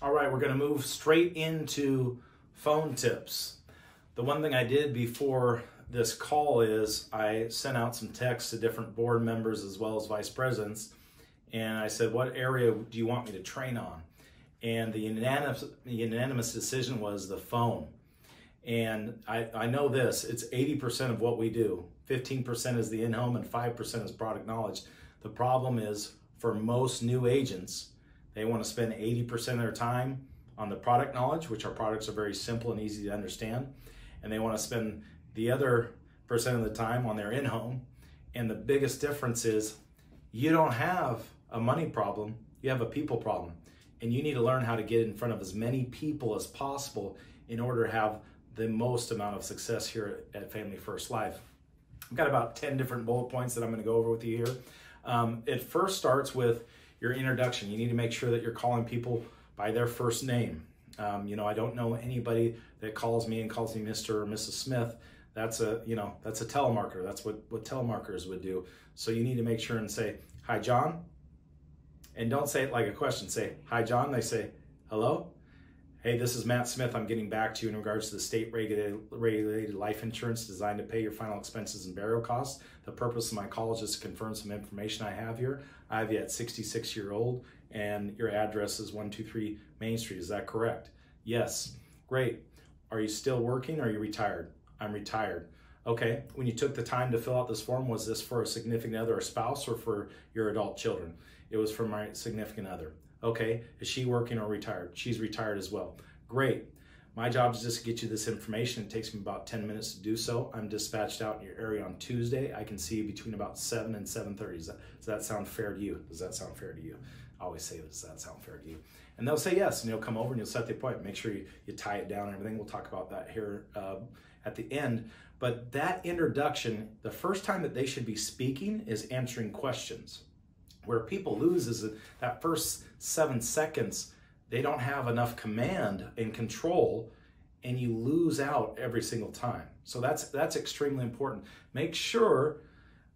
All right, we're going to move straight into phone tips. The one thing I did before this call is I sent out some texts to different board members as well as vice presidents, and I said, what area do you want me to train on? And the unanimous decision was the phone. And I know this, it's 80% of what we do. 15% is the in-home and 5% is product knowledge. The problem is for most new agents, they want to spend 80% of their time on the product knowledge, which our products are very simple and easy to understand. And they want to spend the other percent of the time on their in-home. And the biggest difference is you don't have a money problem, you have a people problem. And you need to learn how to get in front of as many people as possible in order to have the most amount of success here at Family First Life. I've got about 10 different bullet points that I'm going to go over with you here. It first starts with your introduction. You need to make sure that you're calling people by their first name. I don't know anybody that calls me Mr. or Mrs. Smith. That's a telemarketer. That's what telemarketers would do. So you need to make sure and say, "Hi, John." And don't say it like a question. Say, "Hi, John." They say, "Hello. Hey, this is Matt Smith. I'm getting back to you in regards to the state-regulated life insurance designed to pay your final expenses and burial costs. The purpose of my call is just to confirm some information I have here. I have you at 66-year-old, and your address is 123 Main Street. Is that correct?" "Yes." "Great. Are you still working or are you retired?" "I'm retired." "Okay. When you took the time to fill out this form, was this for a significant other or spouse or for your adult children?" "It was for my significant other." "Okay. Is she working or retired?" "She's retired as well." "Great. My job is just to get you this information. It takes me about 10 minutes to do so. I'm dispatched out in your area on Tuesday. I can see you between about 7 and 7:30. Does that sound fair to you?" "Does that sound fair to you?" I always say, "Does that sound fair to you?" And they'll say yes, and you'll come over and you'll set the appointment. Make sure you tie it down and everything. We'll talk about that here at the end. But that introduction, the first time that they should be speaking is answering questions. Where people lose is that first 7 seconds, they don't have enough command and control, and you lose out every single time. So that's extremely important. Make sure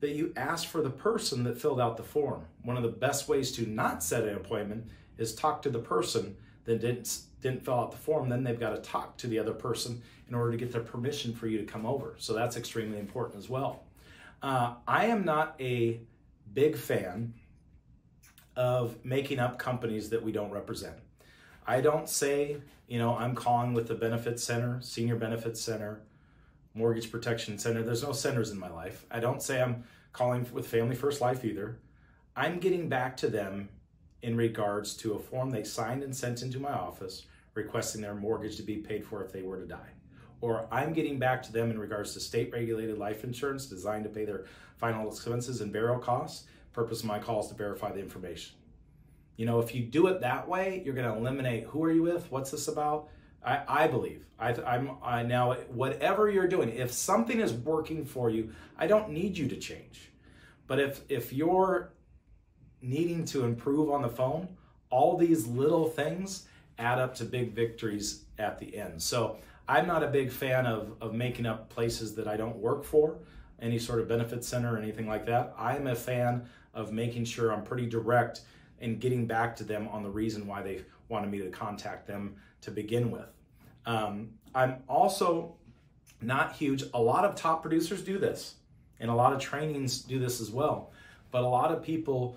that you ask for the person that filled out the form. One of the best ways to not set an appointment is talk to the person that didn't fill out the form. Then they've got to talk to the other person in order to get their permission for you to come over. So that's extremely important as well. I am not a big fan of making up companies that we don't represent. I don't say, I'm calling with the Benefits Center, Senior Benefits Center, Mortgage Protection Center. There's no centers in my life. I don't say I'm calling with Family First Life either. I'm getting back to them in regards to a form they signed and sent into my office requesting their mortgage to be paid for if they were to die. Or I'm getting back to them in regards to state-regulated life insurance designed to pay their final expenses and burial costs. Purpose of my call is to verify the information. If you do it that way, you're going to eliminate who are you with, what's this about. I believe now whatever you're doing, if something is working for you, I don't need you to change. But if you're needing to improve on the phone, all these little things add up to big victories at the end. So I'm not a big fan of making up places that I don't work for, any sort of benefit center or anything like that. I'm a fan of making sure I'm pretty direct and getting back to them on the reason why they wanted me to contact them to begin with. I'm also not huge. A lot of top producers do this, and a lot of trainings do this as well. But a lot of people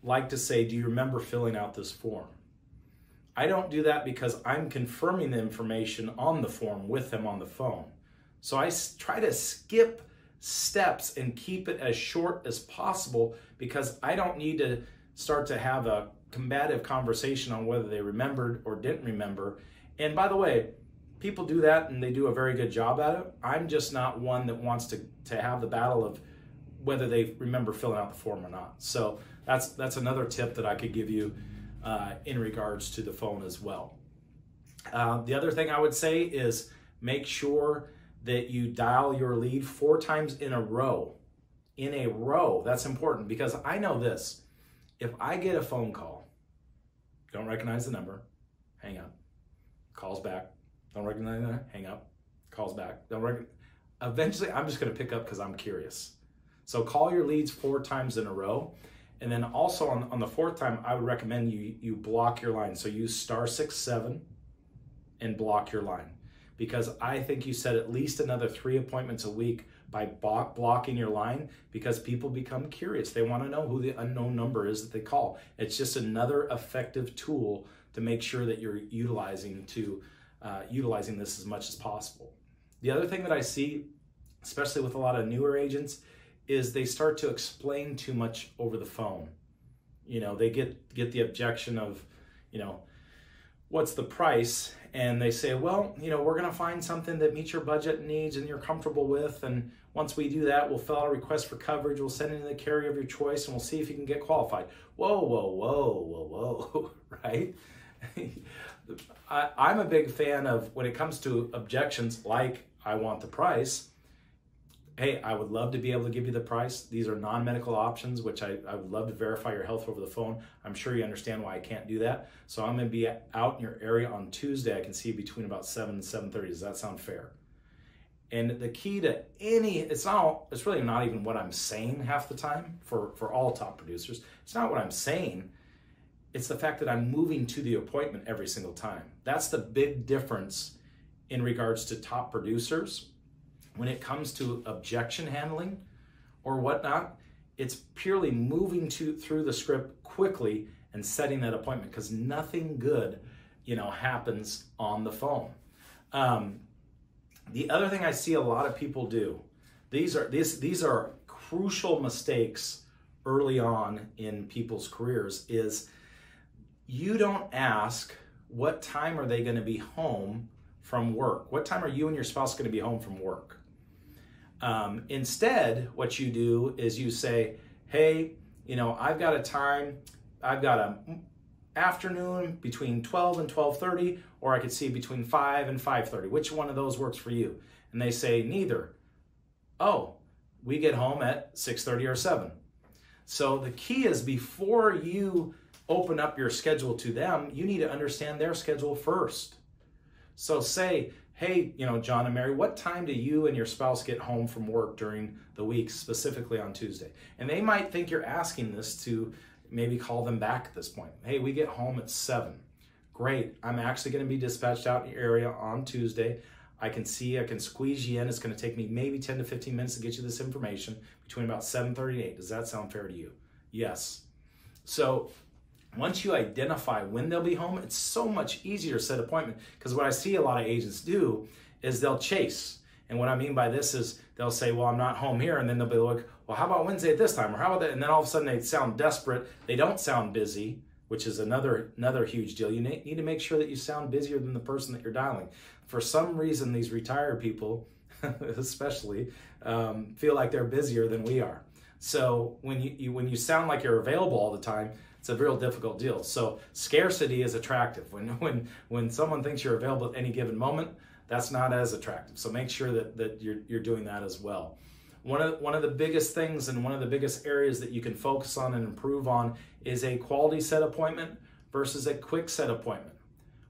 like to say, "Do you remember filling out this form?" I don't do that because I'm confirming the information on the form with them on the phone. So I try to skip steps and keep it as short as possible because I don't need to start to have a combative conversation on whether they remembered or didn't remember. And by the way, people do that and they do a very good job at it. I'm just not one that wants to have the battle of whether they remember filling out the form or not. So that's another tip that I could give you in regards to the phone as well. The other thing I would say is make sure that you dial your lead 4 times in a row. In a row, that's important because I know this. If I get a phone call, don't recognize the number, hang up, calls back, don't recognize that, hang up, calls back, eventually I'm just gonna pick up because I'm curious. So call your leads 4 times in a row. And then also on the fourth time, I would recommend you block your line. So use *6-7 and block your line. Because I think you set at least another 3 appointments a week by blocking your line, because people become curious. They want to know who the unknown number is that they call. It's just another effective tool to make sure that you're utilizing this as much as possible. The other thing that I see, especially with a lot of newer agents, is they start to explain too much over the phone. They get the objection of, what's the price? And they say, well, we're going to find something that meets your budget needs and you're comfortable with. And once we do that, we'll fill out a request for coverage. We'll send it to the carrier of your choice and we'll see if you can get qualified. Whoa, right? I'm a big fan of, when it comes to objections, like I want the price. Hey, I would love to be able to give you the price. These are non-medical options, which I would love to verify your health over the phone. I'm sure you understand why I can't do that. So I'm going to be out in your area on Tuesday. I can see you between about 7 and 7:30. Does that sound fair? And the key to it's really not even what I'm saying half the time for all top producers. It's not what I'm saying. It's the fact that I'm moving to the appointment every single time. That's the big difference in regards to top producers. When it comes to objection handling or whatnot, it's purely moving through the script quickly and setting that appointment, because nothing good, happens on the phone. The other thing I see a lot of people do, these are crucial mistakes early on in people's careers, is you don't ask what time are they going to be home from work. What time are you and your spouse going to be home from work? Instead, what you do is you say, hey, I've got a time, I've got an afternoon between 12 and 12:30, or I could see between 5 and 5:30. Which one of those works for you? And they say, neither. Oh, we get home at 6:30 or 7. So the key is, before you open up your schedule to them, you need to understand their schedule first. So say, hey, John and Mary, what time do you and your spouse get home from work during the week, specifically on Tuesday? And they might think you're asking this to maybe call them back at this point. Hey, we get home at 7. Great. I'm actually going to be dispatched out in your area on Tuesday. I can squeeze you in. It's going to take me maybe 10 to 15 minutes to get you this information between about 7:30 and 8. Does that sound fair to you? Yes. So once you identify when they'll be home, it's so much easier to set an appointment, because what I see a lot of agents do is they'll chase. And what I mean by this is they'll say, well, I'm not home here. And then they'll be like, well, how about Wednesday at this time? Or how about that? And then all of a sudden they sound desperate. They don't sound busy, which is another huge deal. You need to make sure that you sound busier than the person that you're dialing. For some reason, these retired people, especially, feel like they're busier than we are. So when you sound like you're available all the time, it's a real difficult deal. So scarcity is attractive. When someone thinks you're available at any given moment, that's not as attractive. So make sure that you're doing that as well. One of the biggest things and one of the biggest areas that you can focus on and improve on is a quality set appointment versus a quick set appointment.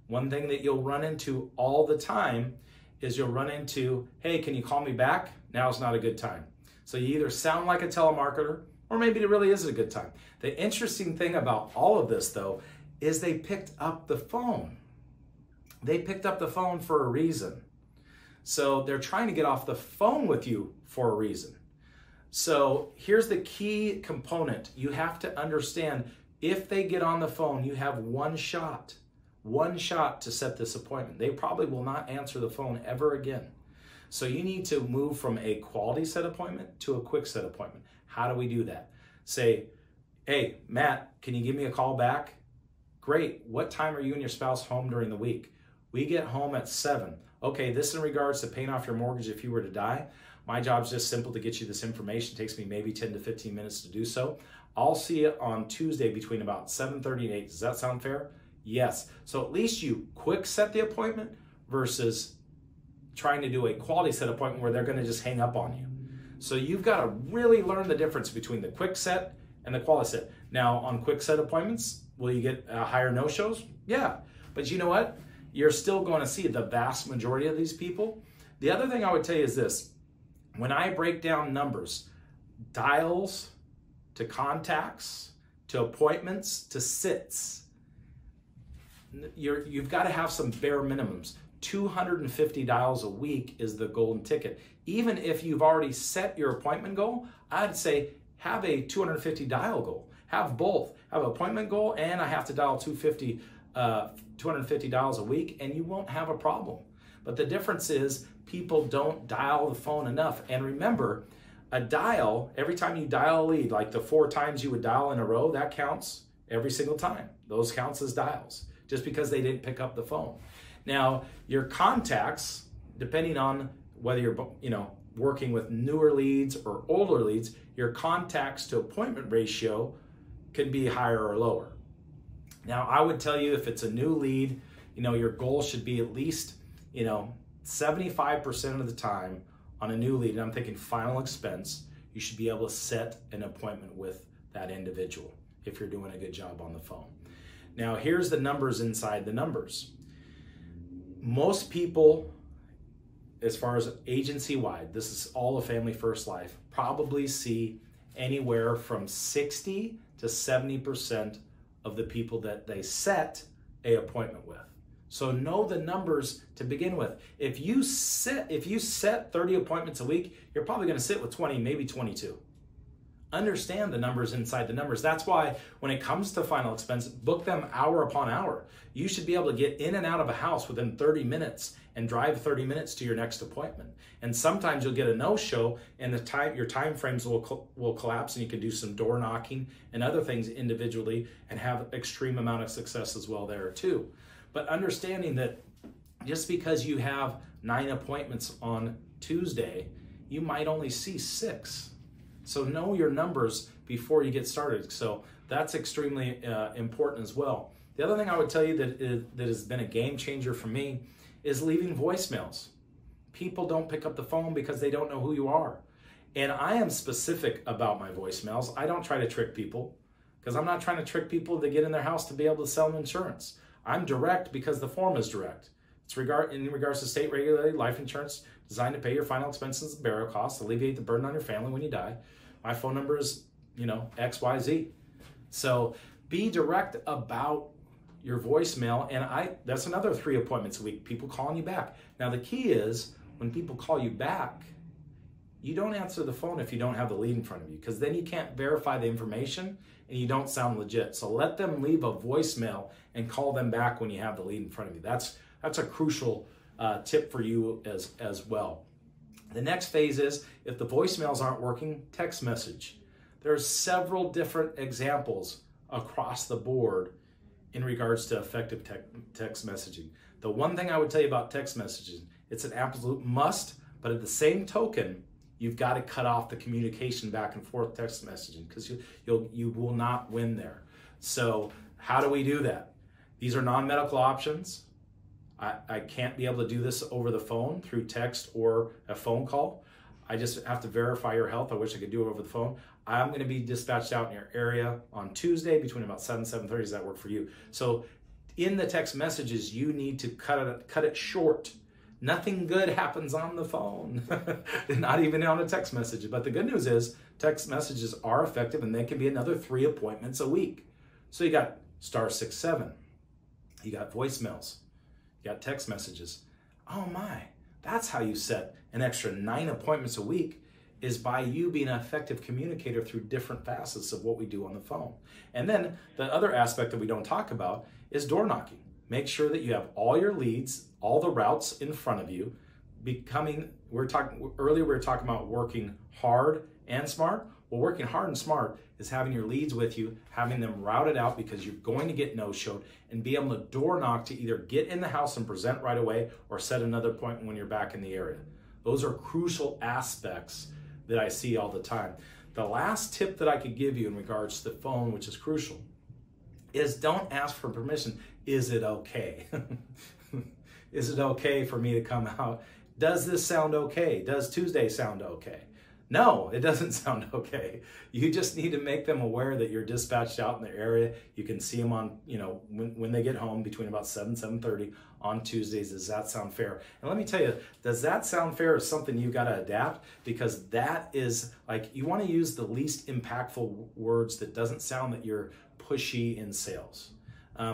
One thing that you'll run into all the time is you'll run into, hey, can you call me back? Now's not a good time. So you either sound like a telemarketer, or maybe it really isn't a good time. The interesting thing about all of this, though, is they picked up the phone. They picked up the phone for a reason. So they're trying to get off the phone with you for a reason. So here's the key component. You have to understand, if they get on the phone, you have one shot to set this appointment. They probably will not answer the phone ever again. So you need to move from a quality set appointment to a quick set appointment. How do we do that? Say, hey, Matt, can you give me a call back? Great. What time are you and your spouse home during the week? We get home at 7. Okay, this in regards to paying off your mortgage if you were to die. My job's just simple to get you this information. It takes me maybe 10 to 15 minutes to do so. I'll see you on Tuesday between about 7:30 and 8. Does that sound fair? Yes. So at least you quick set the appointment versus trying to do a quality set appointment where they're going to just hang up on you. So you've got to really learn the difference between the quick set and the quality set. Now, on quick set appointments, will you get higher no-shows? Yeah. But you know what? You're still going to see the vast majority of these people. The other thing I would tell you is this. When I break down numbers, dials to contacts, to appointments to sits, you've got to have some bare minimums. 250 dials a week is the golden ticket. Even if you've already set your appointment goal, I'd say have a 250 dial goal. Have both. Have an appointment goal and I have to dial 250 dials a week, and you won't have a problem. But the difference is people don't dial the phone enough. And remember, a dial, every time you dial a lead, like the 4 times you would dial in a row, that counts every single time. Those counts as dials, just because they didn't pick up the phone. Now, your contacts, depending on whether you're working with newer leads or older leads, your contacts to appointment ratio can be higher or lower. Now, I would tell you if it's a new lead, your goal should be at least, 75% of the time on a new lead, and I'm thinking final expense, you should be able to set an appointment with that individual if you're doing a good job on the phone. Now, here's the numbers inside the numbers. Most people, as far as agency-wide, this is all a Family First Life, probably see anywhere from 60 to 70% of the people that they set an appointment with. So know the numbers to begin with. If you set 30 appointments a week, you're probably going to sit with 20, maybe 22. Understand the numbers inside the numbers. That's why when it comes to final expense, book them hour upon hour. You should be able to get in and out of a house within 30 minutes and drive 30 minutes to your next appointment. And sometimes you'll get a no-show and your time frames will collapse, and you can do some door knocking and other things individually and have extreme amount of success as well there too. But understanding that just because you have 9 appointments on Tuesday, you might only see 6. So know your numbers before you get started. So that's extremely important as well. The other thing I would tell you that has been a game changer for me is leaving voicemails. People don't pick up the phone because they don't know who you are. And I am specific about my voicemails. I don't try to trick people, because I'm not trying to trick people to get in their house to be able to sell them insurance. I'm direct because the form is direct. It's in regards to state regulated life insurance designed to pay your final expenses and burial costs, alleviate the burden on your family when you die. My phone number is, XYZ. So be direct about your voicemail. And that's another 3 appointments a week, people calling you back. Now the key is when people call you back, you don't answer the phone if you don't have the lead in front of you, because then you can't verify the information and you don't sound legit. So let them leave a voicemail and call them back when you have the lead in front of you. That's a crucial tip for you as well. The next phase is, if the voicemails aren't working, text message. There's several different examples across the board in regards to effective text messaging. The one thing I would tell you about text messaging, it's an absolute must, but at the same token, you've got to cut off the communication back and forth text messaging, because you will not win there. So how do we do that? These are non-medical options. I can't be able to do this over the phone through text or a phone call. I just have to verify your health. I wish I could do it over the phone. I'm going to be dispatched out in your area on Tuesday between about 7 and 7:30. Does that work for you? So in the text messages, you need to cut it short. Nothing good happens on the phone, not even on a text message. But the good news is text messages are effective, and they can be another 3 appointments a week. So you got *67. You got voicemails. You got text messages. Oh my, that's how you set an extra 9 appointments a week, is by you being an effective communicator through different facets of what we do on the phone. And then the other aspect that we don't talk about is door knocking. Make sure that you have all your leads, all the routes in front of you. Earlier we were talking about working hard and smart. Well, working hard and smart is having your leads with you, having them routed out, because you're going to get no-showed, and be able to door knock to either get in the house and present right away or set another appointment when you're back in the area. Those are crucial aspects that I see all the time. The last tip that I could give you in regards to the phone, which is crucial, is don't ask for permission. Is it okay? Is it okay for me to come out? Does this sound okay? Does Tuesday sound okay? No, it doesn't sound okay. You just need to make them aware that you're dispatched out in the area. You can see them on, when they get home between about 7:30 on Tuesdays. Does that sound fair? And let me tell you, does that sound fair is something you got to adapt, because that is like, you want to use the least impactful words that doesn't sound that you're pushy in sales.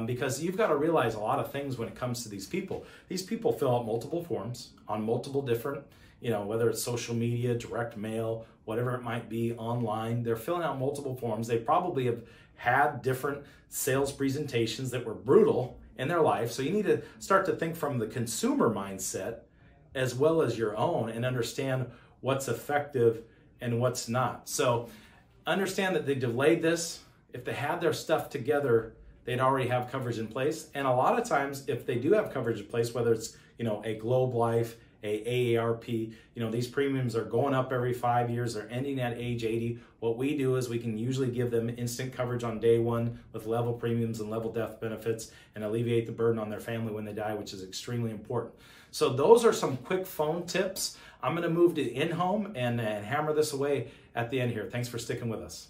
Because you've got to realize a lot of things when it comes to these people. These people fill out multiple forms on multiple different, whether it's social media, direct mail, whatever it might be, online. They're filling out multiple forms. They probably have had different sales presentations that were brutal in their life. So you need to start to think from the consumer mindset as well as your own, and understand what's effective and what's not. So understand that they delayed this. If they had their stuff together, they'd already have coverage in place. And a lot of times, if they do have coverage in place, whether it's, a Globe Life, a AARP, these premiums are going up every 5 years. They're ending at age 80. What we do is we can usually give them instant coverage on day one with level premiums and level death benefits, and alleviate the burden on their family when they die, which is extremely important. So those are some quick phone tips. I'm going to move to in-home and hammer this away at the end here. Thanks for sticking with us.